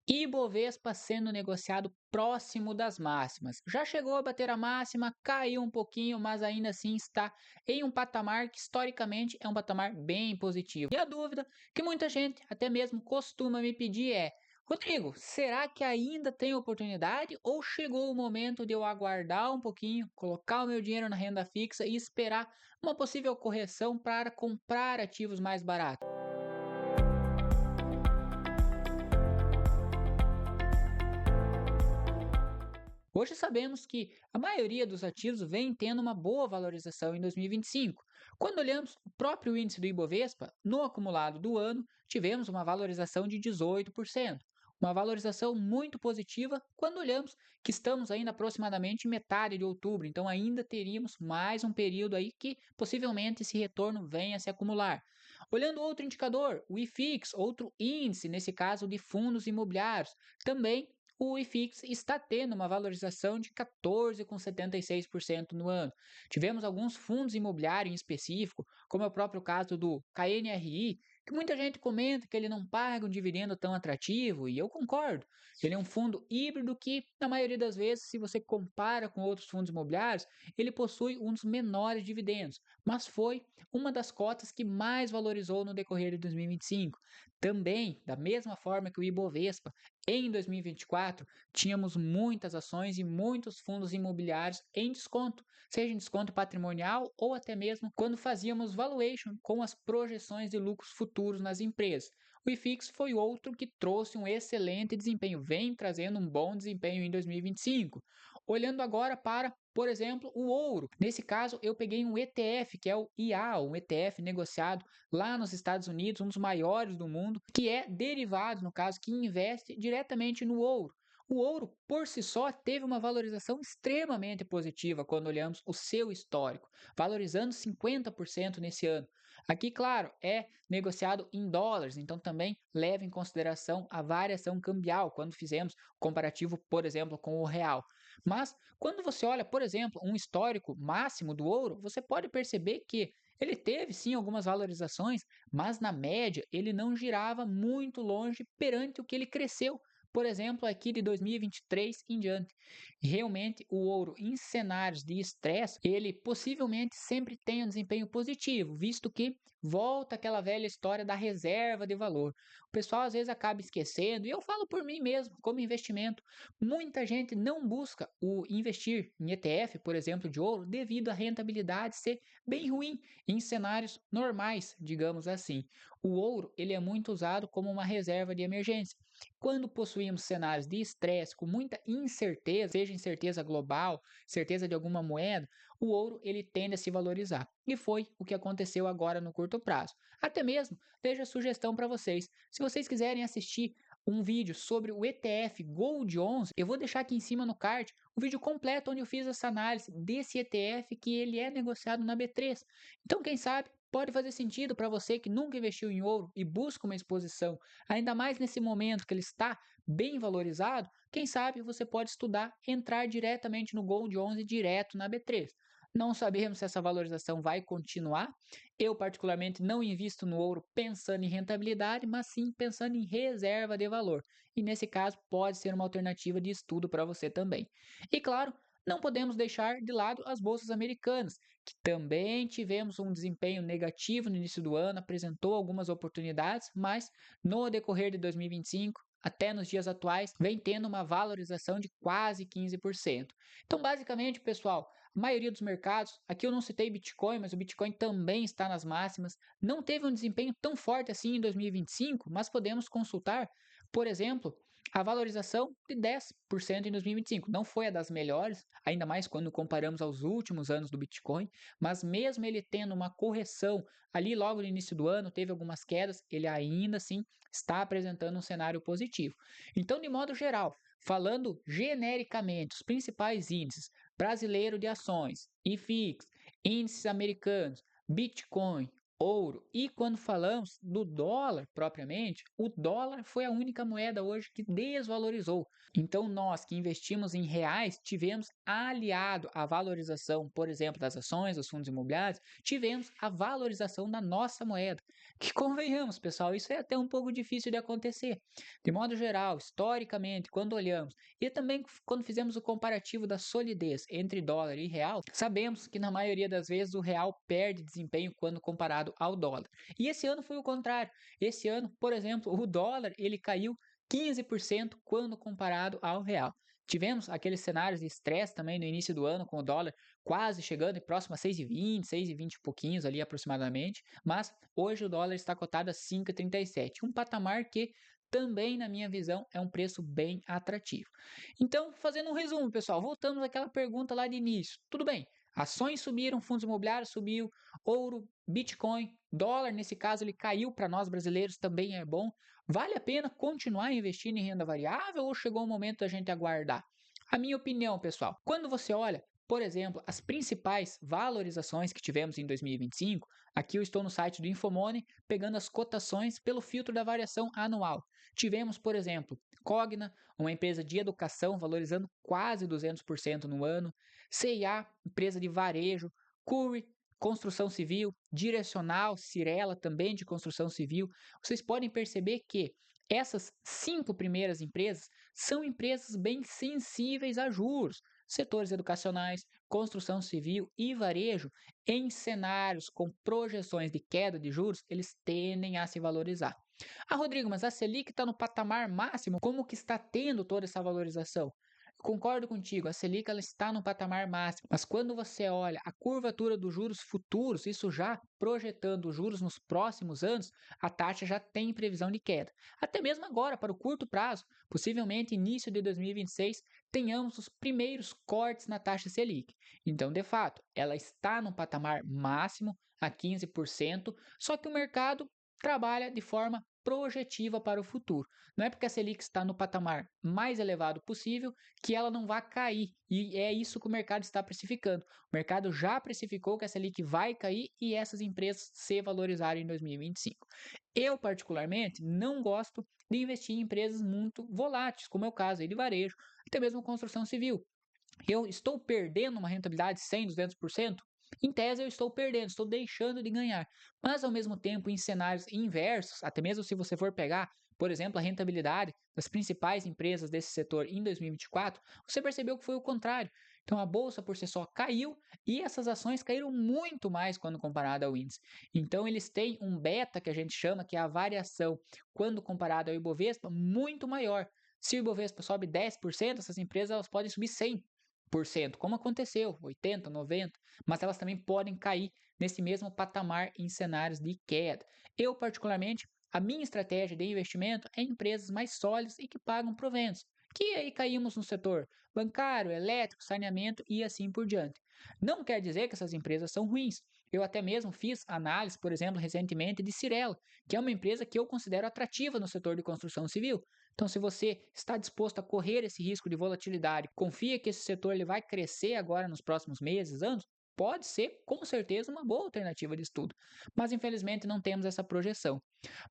Ibovespa sendo negociado próximo das máximas. Já chegou a bater a máxima, caiu um pouquinho, mas ainda assim está em um patamar que historicamente é um patamar bem positivo. E a dúvida que muita gente até mesmo costuma me pedir é: Rodrigo, será que ainda tem oportunidade ou chegou o momento de eu aguardar um pouquinho, colocar o meu dinheiro na renda fixa e esperar uma possível correção para comprar ativos mais baratos? Hoje sabemos que a maioria dos ativos vem tendo uma boa valorização em 2025. Quando olhamos o próprio índice do Ibovespa, no acumulado do ano, tivemos uma valorização de 18%. Uma valorização muito positiva quando olhamos que estamos ainda aproximadamente em metade de outubro, então ainda teríamos mais um período aí que possivelmente esse retorno venha a se acumular. Olhando outro indicador, o IFIX, outro índice, nesse caso de fundos imobiliários, também o IFIX está tendo uma valorização de 14,76% no ano. Tivemos alguns fundos imobiliários em específico, como é o próprio caso do KNRI, que muita gente comenta que ele não paga um dividendo tão atrativo, e eu concordo. Ele é um fundo híbrido que, na maioria das vezes, se você compara com outros fundos imobiliários, ele possui um dos menores dividendos, mas foi uma das cotas que mais valorizou no decorrer de 2025. Também, da mesma forma que o Ibovespa, em 2024, tínhamos muitas ações e muitos fundos imobiliários em desconto, seja em desconto patrimonial ou até mesmo quando fazíamos valuation com as projeções de lucros futuros nas empresas. O IFIX foi outro que trouxe um excelente desempenho, vem trazendo um bom desempenho em 2025. Olhando agora para, por exemplo, o ouro. Nesse caso, eu peguei um ETF, que é o IA, um ETF negociado lá nos Estados Unidos, um dos maiores do mundo, que é derivado, no caso, que investe diretamente no ouro. O ouro, por si só, teve uma valorização extremamente positiva quando olhamos o seu histórico, valorizando 50% nesse ano. Aqui, claro, é negociado em dólares, então também leva em consideração a variação cambial quando fizemos comparativo, por exemplo, com o real. Mas quando você olha, por exemplo, um histórico máximo do ouro, você pode perceber que ele teve sim algumas valorizações, mas na média ele não girava muito longe perante o que ele cresceu. Por exemplo, aqui de 2023 em diante. Realmente, o ouro em cenários de estresse, ele possivelmente sempre tem um desempenho positivo, visto que volta aquela velha história da reserva de valor. O pessoal às vezes acaba esquecendo, e eu falo por mim mesmo, como investimento. Muita gente não busca o investir em ETF, por exemplo, de ouro, devido à rentabilidade ser bem ruim em cenários normais, digamos assim. O ouro ele é muito usado como uma reserva de emergência. Quando possuímos cenários de estresse com muita incerteza, seja incerteza global, certeza de alguma moeda, o ouro ele tende a se valorizar. E foi o que aconteceu agora no curto prazo. Até mesmo, deixa a sugestão para vocês. Se vocês quiserem assistir um vídeo sobre o ETF Gold 11, eu vou deixar aqui em cima no card o vídeo completo onde eu fiz essa análise desse ETF que ele é negociado na B3. Então, quem sabe, pode fazer sentido para você que nunca investiu em ouro e busca uma exposição, ainda mais nesse momento que ele está bem valorizado. Quem sabe você pode estudar entrar diretamente no Gold 11 direto na B3. Não sabemos se essa valorização vai continuar. Eu, particularmente, não invisto no ouro pensando em rentabilidade, mas sim pensando em reserva de valor. E nesse caso, pode ser uma alternativa de estudo para você também. E claro, não podemos deixar de lado as bolsas americanas, que também tivemos um desempenho negativo no início do ano, apresentou algumas oportunidades, mas no decorrer de 2025, até nos dias atuais, vem tendo uma valorização de quase 15%. Então, basicamente, pessoal, a maioria dos mercados, aqui eu não citei Bitcoin, mas o Bitcoin também está nas máximas, não teve um desempenho tão forte assim em 2025, mas podemos consultar, por exemplo, a valorização de 10% em 2025. Não foi a das melhores, ainda mais quando comparamos aos últimos anos do Bitcoin, mas mesmo ele tendo uma correção ali logo no início do ano, teve algumas quedas, ele ainda assim está apresentando um cenário positivo. Então, de modo geral, falando genericamente, os principais índices brasileiro de ações, IFIX, índices americanos, Bitcoin, ouro. E quando falamos do dólar propriamente, o dólar foi a única moeda hoje que desvalorizou. Então, nós que investimos em reais, tivemos aliado à valorização, por exemplo, das ações, dos fundos imobiliários, tivemos a valorização da nossa moeda. Que convenhamos, pessoal, isso é até um pouco difícil de acontecer. De modo geral, historicamente, quando olhamos, e também quando fizemos o comparativo da solidez entre dólar e real, sabemos que na maioria das vezes o real perde desempenho quando comparado ao dólar. E esse ano foi o contrário. Esse ano, por exemplo, o dólar ele caiu 15% quando comparado ao real. Tivemos aqueles cenários de estresse também no início do ano, com o dólar quase chegando próximo a 6,20, 6,20 e pouquinhos ali aproximadamente, mas hoje o dólar está cotado a 5,37, um patamar que também, na minha visão, é um preço bem atrativo. Então, fazendo um resumo, pessoal, voltamos àquela pergunta lá de início. Tudo bem, ações subiram, fundos imobiliários subiu, ouro, Bitcoin, dólar, nesse caso, ele caiu para nós brasileiros, também é bom. Vale a pena continuar investindo em renda variável ou chegou o momento da gente aguardar? A minha opinião, pessoal, quando você olha, por exemplo, as principais valorizações que tivemos em 2025, aqui eu estou no site do Infomoney, pegando as cotações pelo filtro da variação anual. Tivemos, por exemplo, Cogna, uma empresa de educação valorizando quase 200% no ano, CIA, empresa de varejo, Cury, construção civil, Direcional, Cirela, também de construção civil. Vocês podem perceber que essas 5 primeiras empresas são empresas bem sensíveis a juros. Setores educacionais, construção civil e varejo, em cenários com projeções de queda de juros, eles tendem a se valorizar. Ah, Rodrigo, mas a Selic está no patamar máximo, como que está tendo toda essa valorização? Concordo contigo, a Selic ela está no patamar máximo, mas quando você olha a curvatura dos juros futuros, isso já projetando os juros nos próximos anos, a taxa já tem previsão de queda. Até mesmo agora, para o curto prazo, possivelmente início de 2026, tenhamos os primeiros cortes na taxa Selic. Então, de fato, ela está no patamar máximo a 15%, só que o mercado trabalha de forma projetiva para o futuro. Não é porque a Selic está no patamar mais elevado possível que ela não vai cair. E é isso que o mercado está precificando. O mercado já precificou que a Selic vai cair e essas empresas se valorizarem em 2025. Eu, particularmente, não gosto de investir em empresas muito voláteis, como é o caso aí de varejo, até mesmo construção civil. Eu estou perdendo uma rentabilidade de 100, 200%? Em tese, eu estou perdendo, estou deixando de ganhar. Mas, ao mesmo tempo, em cenários inversos, até mesmo se você for pegar, por exemplo, a rentabilidade das principais empresas desse setor em 2024, você percebeu que foi o contrário. Então, a bolsa por si só caiu e essas ações caíram muito mais quando comparado ao índice. Então, eles têm um beta que a gente chama, que é a variação, quando comparado ao Ibovespa, muito maior. Se o Ibovespa sobe 10%, essas empresas elas podem subir 100%, como aconteceu, 80, 90, mas elas também podem cair nesse mesmo patamar em cenários de queda. Eu, particularmente, a minha estratégia de investimento é em empresas mais sólidas e que pagam proventos, que aí caímos no setor bancário, elétrico, saneamento e assim por diante. Não quer dizer que essas empresas são ruins. Eu até mesmo fiz análise, por exemplo, recentemente de Cirela, que é uma empresa que eu considero atrativa no setor de construção civil. Então, se você está disposto a correr esse risco de volatilidade, confia que esse setor ele vai crescer agora nos próximos meses, anos, pode ser com certeza uma boa alternativa de estudo. Mas infelizmente não temos essa projeção.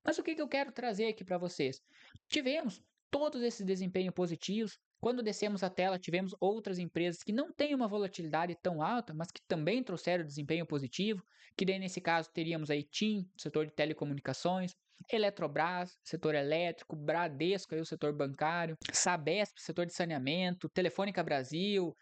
Mas o que eu quero trazer aqui para vocês? Tivemos todos esses desempenhos positivos. Quando descemos a tela, tivemos outras empresas que não têm uma volatilidade tão alta, mas que também trouxeram desempenho positivo, que daí nesse caso teríamos aí TIM, setor de telecomunicações, Eletrobras, setor elétrico, Bradesco, aí o setor bancário, Sabesp, setor de saneamento, Telefônica Brasil,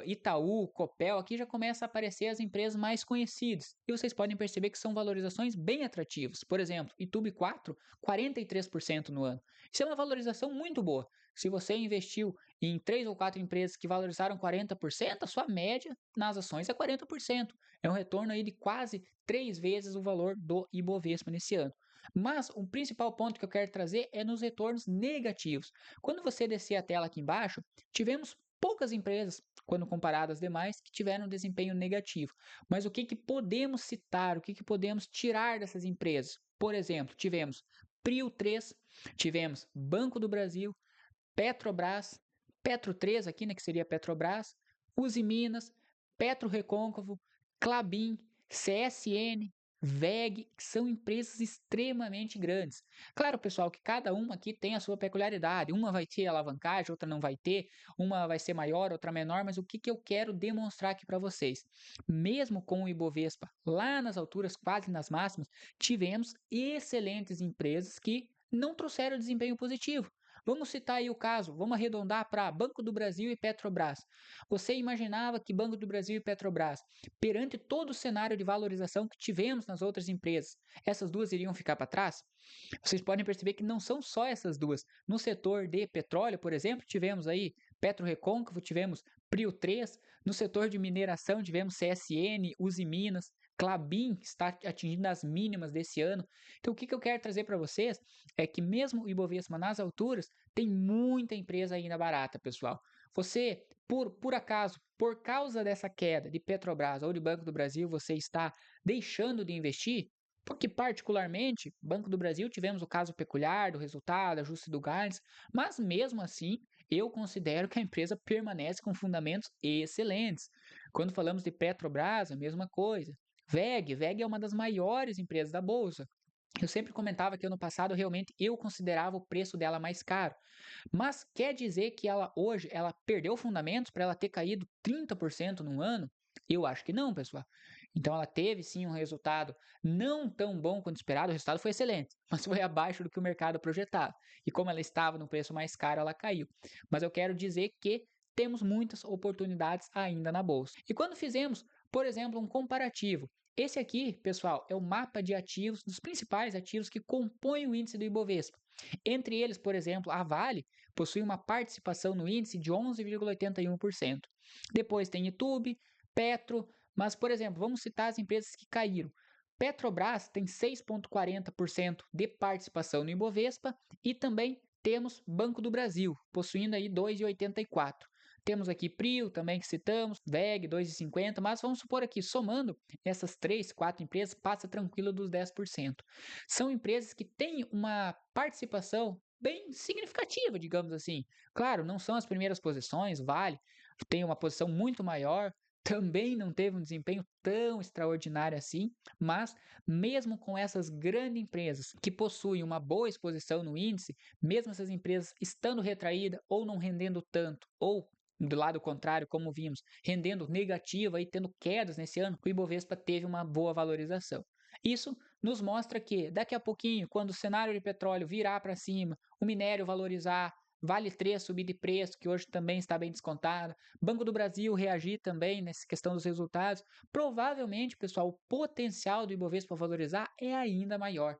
Itaú, Copel, aqui já começa a aparecer as empresas mais conhecidas. E vocês podem perceber que são valorizações bem atrativas. Por exemplo, Itube 4, 43% no ano. Isso é uma valorização muito boa. Se você investiu em 3 ou 4 empresas que valorizaram 40%, a sua média nas ações é 40%. É um retorno aí de quase 3 vezes o valor do Ibovespa nesse ano. Mas o principal ponto que eu quero trazer é nos retornos negativos. Quando você descer a tela aqui embaixo, tivemos poucas empresas, quando comparadas às demais, que tiveram um desempenho negativo. Mas o que podemos citar, o que podemos tirar dessas empresas? Por exemplo, tivemos Prio 3, tivemos Banco do Brasil, Petrobras, Petro 3 aqui, né, que seria Petrobras, Uzi Minas, Petro Recôncavo, Klabin, CSN, WEG, que são empresas extremamente grandes. Claro, pessoal, que cada uma aqui tem a sua peculiaridade. Uma vai ter alavancagem, outra não vai ter, uma vai ser maior, outra menor, mas o que eu quero demonstrar aqui para vocês? Mesmo com o Ibovespa lá nas alturas, quase nas máximas, tivemos excelentes empresas que não trouxeram desempenho positivo. Vamos citar aí o caso, vamos arredondar para Banco do Brasil e Petrobras. Você imaginava que Banco do Brasil e Petrobras, perante todo o cenário de valorização que tivemos nas outras empresas, essas duas iriam ficar para trás? Vocês podem perceber que não são só essas duas. No setor de petróleo, por exemplo, tivemos aí PetroRecôncavo, tivemos Prio 3. No setor de mineração, tivemos CSN, Uzi Minas. Klabin está atingindo as mínimas desse ano. Então, o que eu quero trazer para vocês é que mesmo o Ibovespa nas alturas, tem muita empresa ainda barata, pessoal. Você, por acaso, por causa dessa queda de Petrobras ou de Banco do Brasil, você está deixando de investir? Porque, particularmente, Banco do Brasil tivemos o caso peculiar do resultado, ajuste do guidance, mas mesmo assim, eu considero que a empresa permanece com fundamentos excelentes. Quando falamos de Petrobras, a mesma coisa. WEG é uma das maiores empresas da Bolsa. Eu sempre comentava que ano passado realmente eu considerava o preço dela mais caro. Mas quer dizer que ela hoje ela perdeu fundamentos para ela ter caído 30% num ano? Eu acho que não, pessoal. Então ela teve sim um resultado não tão bom quanto esperado, o resultado foi excelente, mas foi abaixo do que o mercado projetava. E como ela estava no preço mais caro, ela caiu. Mas eu quero dizer que temos muitas oportunidades ainda na bolsa. E quando fizemos, por exemplo, um comparativo, esse aqui, pessoal, é o mapa de ativos, dos principais ativos que compõem o índice do Ibovespa. Entre eles, por exemplo, a Vale possui uma participação no índice de 11,81%. Depois tem YouTube, Petro, mas, por exemplo, vamos citar as empresas que caíram. Petrobras tem 6,40% de participação no Ibovespa e também temos Banco do Brasil, possuindo aí 2,84%. Temos aqui Prio também que citamos, WEG 2,50, mas vamos supor aqui, somando essas 3, 4 empresas, passa tranquilo dos 10%. São empresas que têm uma participação bem significativa, digamos assim. Claro, não são as primeiras posições, Vale tem uma posição muito maior, também não teve um desempenho tão extraordinário assim, mas mesmo com essas grandes empresas que possuem uma boa exposição no índice, mesmo essas empresas estando retraídas ou não rendendo tanto, ou do lado contrário, como vimos, rendendo negativo e tendo quedas nesse ano, o Ibovespa teve uma boa valorização. Isso nos mostra que daqui a pouquinho, quando o cenário de petróleo virar para cima, o minério valorizar, Vale 3 subir de preço, que hoje também está bem descontado, Banco do Brasil reagir também nessa questão dos resultados, provavelmente, pessoal, o potencial do Ibovespa valorizar é ainda maior.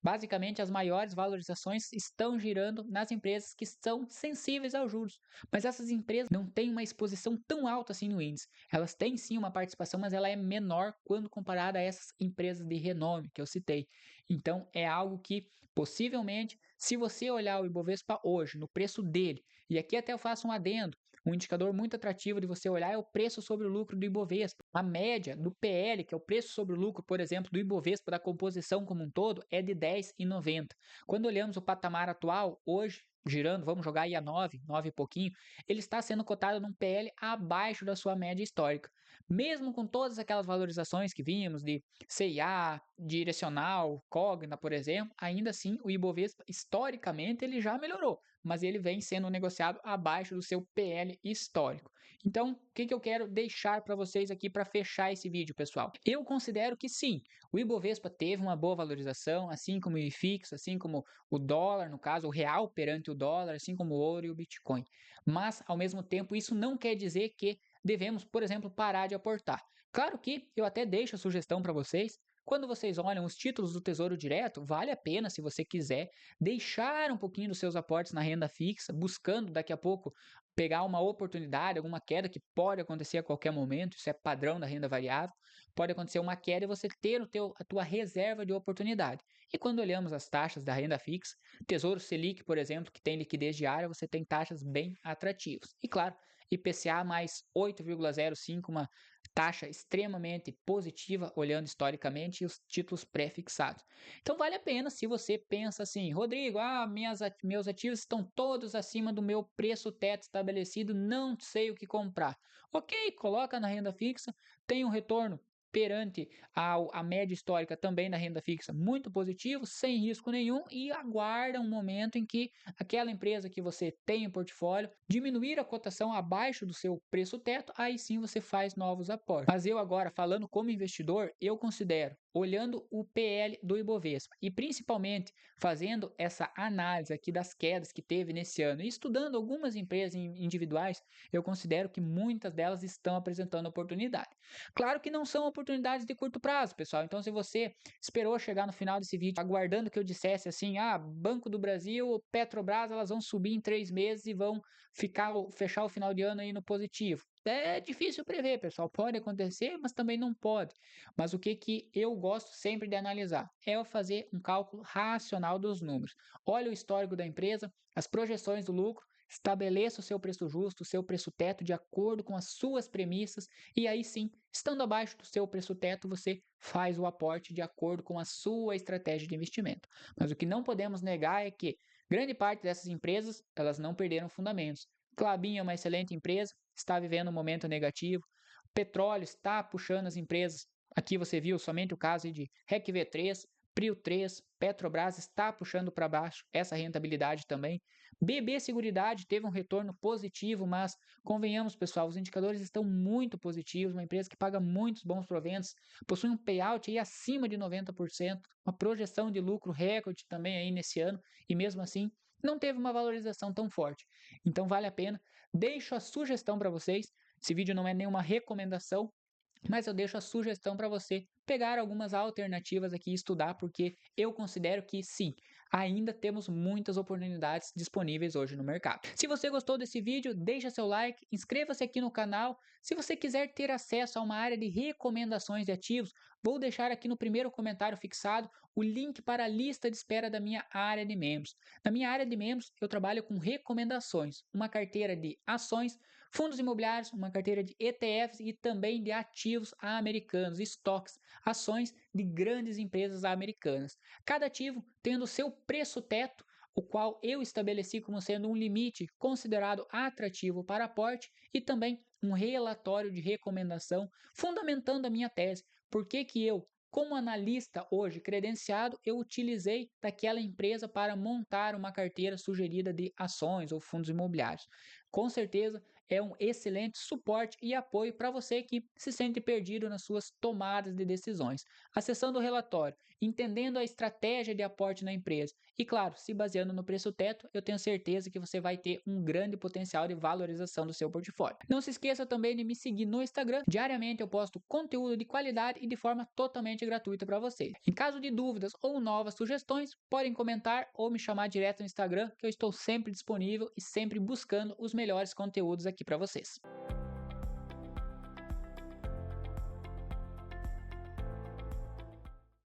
Basicamente, as maiores valorizações estão girando nas empresas que são sensíveis aos juros. Mas essas empresas não têm uma exposição tão alta assim no índice. Elas têm sim uma participação, mas ela é menor quando comparada a essas empresas de renome que eu citei. Então, é algo que possivelmente, se você olhar o Ibovespa hoje, no preço dele, e aqui até eu faço um adendo, um indicador muito atrativo de você olhar é o preço sobre o lucro do Ibovespa. A média do PL, que é o preço sobre o lucro, por exemplo, do Ibovespa da composição como um todo, é de 10,90. Quando olhamos o patamar atual, hoje, girando, vamos jogar aí a 9, 9 e pouquinho, ele está sendo cotado num PL abaixo da sua média histórica. Mesmo com todas aquelas valorizações que vimos de CIA, direcional, Cogna, por exemplo, ainda assim o Ibovespa, historicamente, ele já melhorou, mas ele vem sendo negociado abaixo do seu PL histórico. Então, o que eu quero deixar para vocês aqui para fechar esse vídeo, pessoal? Eu considero que sim, o Ibovespa teve uma boa valorização, assim como o IFIX, assim como o dólar, no caso, o real perante o dólar, assim como o ouro e o Bitcoin. Mas, ao mesmo tempo, isso não quer dizer que devemos, por exemplo, parar de aportar. Claro que eu até deixo a sugestão para vocês. Quando vocês olham os títulos do Tesouro Direto, vale a pena, se você quiser, deixar um pouquinho dos seus aportes na renda fixa, buscando daqui a pouco pegar uma oportunidade, alguma queda que pode acontecer a qualquer momento, isso é padrão da renda variável, pode acontecer uma queda e você ter a tua reserva de oportunidade. E quando olhamos as taxas da renda fixa, Tesouro Selic, por exemplo, que tem liquidez diária, você tem taxas bem atrativas. E claro, IPCA mais 8,05, uma taxa extremamente positiva, olhando historicamente, e os títulos pré-fixados. Então vale a pena se você pensa assim, Rodrigo, meus ativos estão todos acima do meu preço teto estabelecido, não sei o que comprar. Ok, coloca na renda fixa, tem um retorno perante a média histórica também da renda fixa muito positivo, sem risco nenhum, e aguarda um momento em que aquela empresa que você tem em portfólio diminuir a cotação abaixo do seu preço teto, aí sim você faz novos aportes. Mas eu agora, falando como investidor, eu considero, olhando o PL do Ibovespa e principalmente fazendo essa análise aqui das quedas que teve nesse ano e estudando algumas empresas individuais, eu considero que muitas delas estão apresentando oportunidade. Claro que não são oportunidades de curto prazo, pessoal. Então, se você esperou chegar no final desse vídeo aguardando que eu dissesse assim, Banco do Brasil, Petrobras, elas vão subir em 3 meses e vão fechar o final de ano aí no positivo. É difícil prever, pessoal. Pode acontecer, mas também não pode. Mas o que eu gosto sempre de analisar é eu fazer um cálculo racional dos números. Olha o histórico da empresa, as projeções do lucro, estabeleça o seu preço justo, o seu preço teto de acordo com as suas premissas e aí sim, estando abaixo do seu preço teto, você faz o aporte de acordo com a sua estratégia de investimento. Mas o que não podemos negar é que grande parte dessas empresas, elas não perderam fundamentos. Klabin é uma excelente empresa, está vivendo um momento negativo. O petróleo está puxando as empresas. Aqui você viu somente o caso de REC V3, Prio 3, Petrobras está puxando para baixo essa rentabilidade também. BB Seguridade teve um retorno positivo, mas convenhamos, pessoal, os indicadores estão muito positivos. Uma empresa que paga muitos bons proventos, possui um payout aí acima de 90%, uma projeção de lucro recorde também aí nesse ano, e mesmo assim não teve uma valorização tão forte. Então vale a pena. Deixo a sugestão para vocês. Esse vídeo não é nenhuma recomendação, mas eu deixo a sugestão para você pegar algumas alternativas aqui e estudar, porque eu considero que sim, ainda temos muitas oportunidades disponíveis hoje no mercado. Se você gostou desse vídeo, deixa seu like, inscreva-se aqui no canal. Se você quiser ter acesso a uma área de recomendações de ativos, vou deixar aqui no primeiro comentário fixado o link para a lista de espera da minha área de membros. Na minha área de membros, eu trabalho com recomendações, uma carteira de ações, fundos imobiliários, uma carteira de ETFs e também de ativos americanos, estoques, ações de grandes empresas americanas. Cada ativo tendo seu preço teto, o qual eu estabeleci como sendo um limite considerado atrativo para aporte e também um relatório de recomendação fundamentando a minha tese. Por que eu, como analista hoje credenciado, eu utilizei daquela empresa para montar uma carteira sugerida de ações ou fundos imobiliários. Com certeza é um excelente suporte e apoio para você que se sente perdido nas suas tomadas de decisões. Acessando o relatório, entendendo a estratégia de aporte na empresa e, claro, se baseando no preço teto, eu tenho certeza que você vai ter um grande potencial de valorização do seu portfólio. Não se esqueça também de me seguir no Instagram. Diariamente eu posto conteúdo de qualidade e de forma totalmente gratuita para você. Em caso de dúvidas ou novas sugestões, podem comentar ou me chamar direto no Instagram, que eu estou sempre disponível e sempre buscando os melhores conteúdos aqui para vocês.